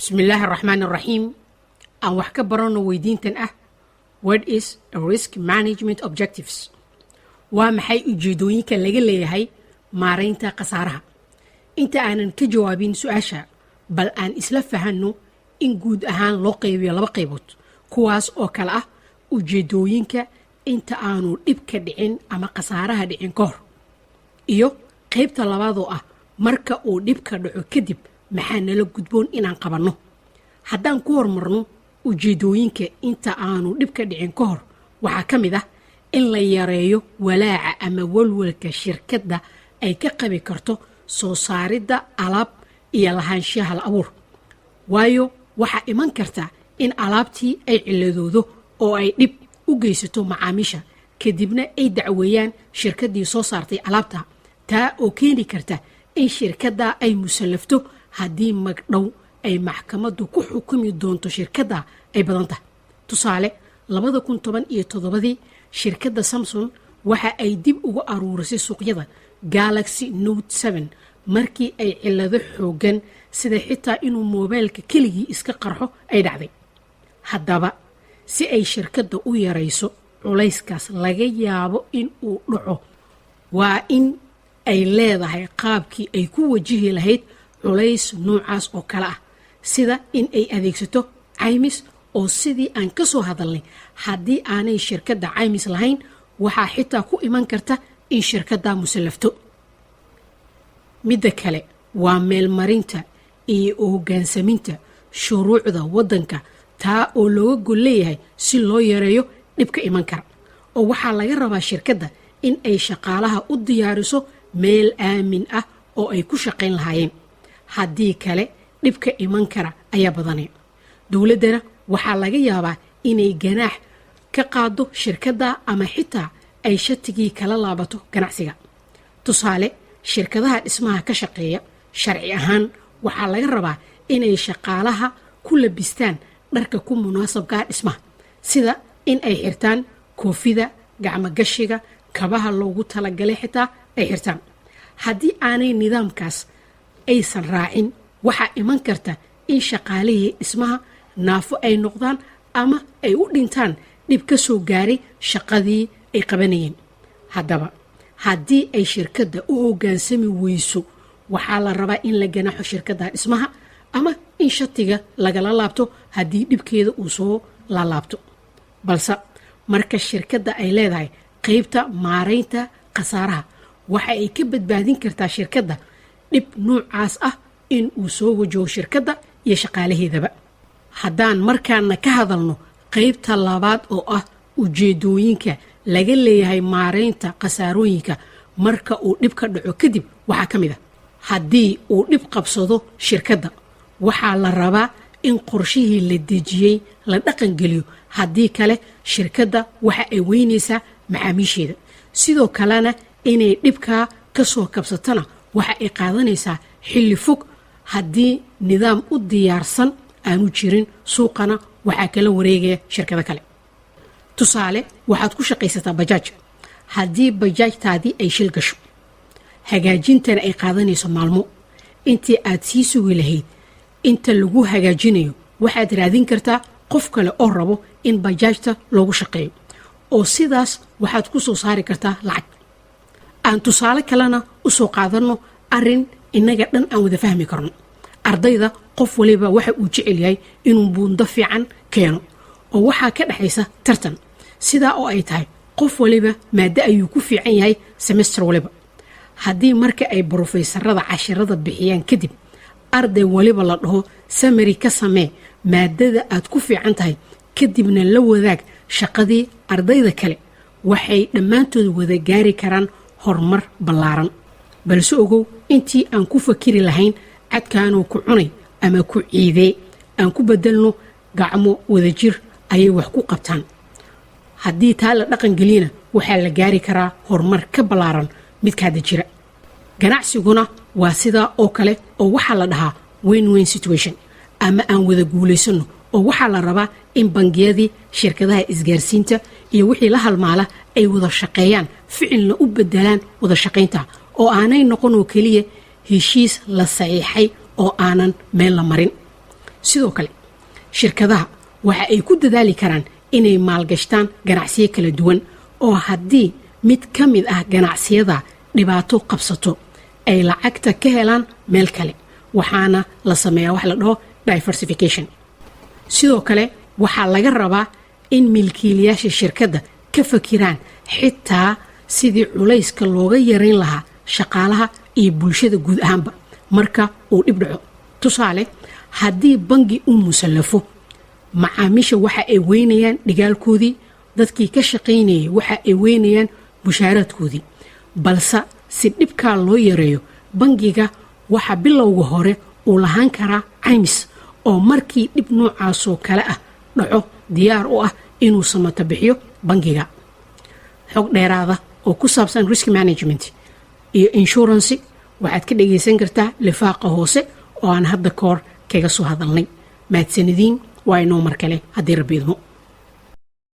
بسم الله الرحمن الرحيم aan wax ka barano weydiintan ah what is a risk management objectives waa maxay ujeedooyinka laga leeyahay maareynta khasaaraha inta aanan ka jawaabin su'aasha bal aan isla fahanno in guud ahaan loo qaybiyo laba qaybood kuwaas oo kala ah ujeedooyinka inta aanu dhib ka dhicin ama khasaaraha dhicin ka hor iyo qaybta labaad oo ah marka uu dhib ka dhaco kadib maxaa nala gudboon inaan qabanno haddaan ku hormarno ujeedooyinka inta aanu dhib ka dhicin ka hor waxaa ka mid ah in la yareeyo walaaca ama walwalka shirkadda ay ka qabi karto soo saaridda alaab iyo lahaanshaha abuur waayo waxaa iman karta in alaabtii ay ciladoodo oo ay dhib u geysato macaamiisha kadibna ay dacweeyaan shirkaddii soo saartay alaabta taa oo keeni karta in shirkadda ay musallafto haddii magdhow ay maxkamaddu ku xukumi doonto shirkadda ay badan tahay tusaale 2017 shirkadda Samsung waxa ay dib ugu aruurisay suuqyada Galaxy Note 7 markii ay cilado xoogan sida xitaa inuu moobilka keligii iska qarxo ay dhacday haddaba si ay shirkadda u yarayso culayskaas laga yaabo in uu dhaco waa in ay leedahay qaabkii ay ku wajihi lahayd culays noocaas oo kala ah sida in ay adeegsato caymis oo sidii aan ka soo hadalnay haddii aanay shirkadda caymis lahayn waxaa xitaa ku iman karta in shirkadda musallafto midda kale waa meelmarinta iyo hoggaansaminta shuruucda waddanka taa oo looga gol leeyahay si loo yareeyo dhibka iman kara oo waxaa laga rabaa shirkadda in ay shaqaalaha u diyaariso meel aamin ah oo ay ku shaqayn lahaayeen haddii kale dhibka iman kara ayaa badanaya dowladdana waxaa laga yaabaa inay ganaax ka qaado shirkadda ama xitaa ay shatigii kala laabato ganacsiga tusaale shirkadaha dhismaha ka shaqeeya sharci ahaan waxaa laga rabaa inay shaqaalaha ku labistaan dharka ku munaasabka dhismaha sida in ay xirtaan koofida gacmo gashiga kabaha loogu talagalay xitaa ay xirtaan haddii aanay nidaamkaas aysan raacin waxaa iman karta in shaqaalihii dhismaha naafo ay noqdaan ama ay u dhintaan dhib ka soo gaaray shaqadii ay qabanayeen haddaba haddii ay shirkadda u hoggaansami weyso waxaa la rabaa in la ganaaxo shirkadda dhismaha ama in shatiga lagala laabto haddii dhibkeeda uu soo laalaabto balse marka shirkadda ay leedahay qaybta maareynta khasaaraha waxa ay ka badbaadin kartaa shirkadda dhib noocaas ah in uu soo wajaho shirkadda iyo shaqaalaheedaba haddaan markaana ka hadalno qaybta labaad oo ah ujeedooyinka laga leeyahay maareynta khasaarooyinka marka uu dhib ka dhaco kadib waxaa ka mid ah haddii uu dhib qabsado shirkadda waxaa la rabaa in qorshihii la dejiyey la dhaqangeliyo haddii kale shirkadda waxa ay weynaysaa macaamiisheeda sidoo kalena inay dhibkaa ka soo kabsatana waxa ay qaadanaysaa xilli fog haddii nidaam u diyaarsan aanu jirin suuqana waxaa kala wareegaya shirkado kale tusaale waxaad ku shaqaysataa bajaaj haddii bajaajtaadii ay shil gasho hagaajintana ay qaadanayso maalmo intii aad sii sugi lahayd inta lagu hagaajinayo waxaad raadin kartaa qof kale oo rabo in bajaajta loogu shaqeeyo oo sidaas waxaad ku soo saari kartaa lacag aan tusaale kalena u soo qaadanno arrin innaga dhan aan wada fahmi karno ardayda qof waliba waxa uu jecel yahay inuu buundo fiican keeno oo waxaa ka dhaxaysa tartan sidaa oo ay tahay qof waliba maada ayuu ku fiican yahay semester waliba haddii marka ay brofeesarada cashirada bixiyaan kadib arday waliba la dhaho samari ka samee maadada aad ku fiican tahay kadibna la wadaag shaqadii ardayda kale waxay dhammaantood wada gaari karaan horumar ballaaran balse ogow intii aan ku fakiri lahayn cadkaanuu ku cunay ama ku ciidee aan ku bedelno gacmo wadajir ayay wax ku qabtaan haddii taa la dhaqangeliyana waxaa la gaari karaa horumar ka ballaaran midkaada jira ganacsiguna waa sidaa oo kale oo waxaa la dhahaa win-win situation ama aan wada guulaysano oo waxaa la rabaa in bangiyadii shirkadaha isgaarsiinta iyo wixii la halmaala ay wada shaqeeyaan ficilna u bedelaan wada shaqaynta oo aanay noqon oo keliya heshiis la saxiixay oo aanan meel la marin sidoo kale shirkadaha waxa ay ku dadaali karaan inay maalgashtaan ganacsiyo kala duwan oo haddii mid ka mid ah ganacsiyada dhibaato qabsato ay lacagta ka helaan meel kale waxaana la sameeyaa wax la dhaho diversification. sidoo kale waxaa laga rabaa in milkiilayaasha shirkadda ka fakiraan xitaa sidii culayska looga yarayn lahaa shaqaalaha iyo bulshada guud ahaanba marka uu dhib dhaco. tusaale, haddii bangi uu musallafo, macaamiisha waxa ay weynayaan dhigaalkoodii, dadkii ka shaqaynayay waxa ay weynayaan mushaaraadkoodii. balse si dhibkaa loo yareeyo, bangiga waxa bilowga hore uu lahaan karaa caymis oo markii dhib noocaasoo kale ah dhaco diyaar u ah inuu samato bixiyo bangiga. xog dheeraada oo ku saabsan risk management iyo insurance waxaad ka dhagaysan kartaa lifaaqa hoose oo aan hadda koor kaga soo hadalnay. mahadsanidin waa inoo mar kale haddii rabbi idmo.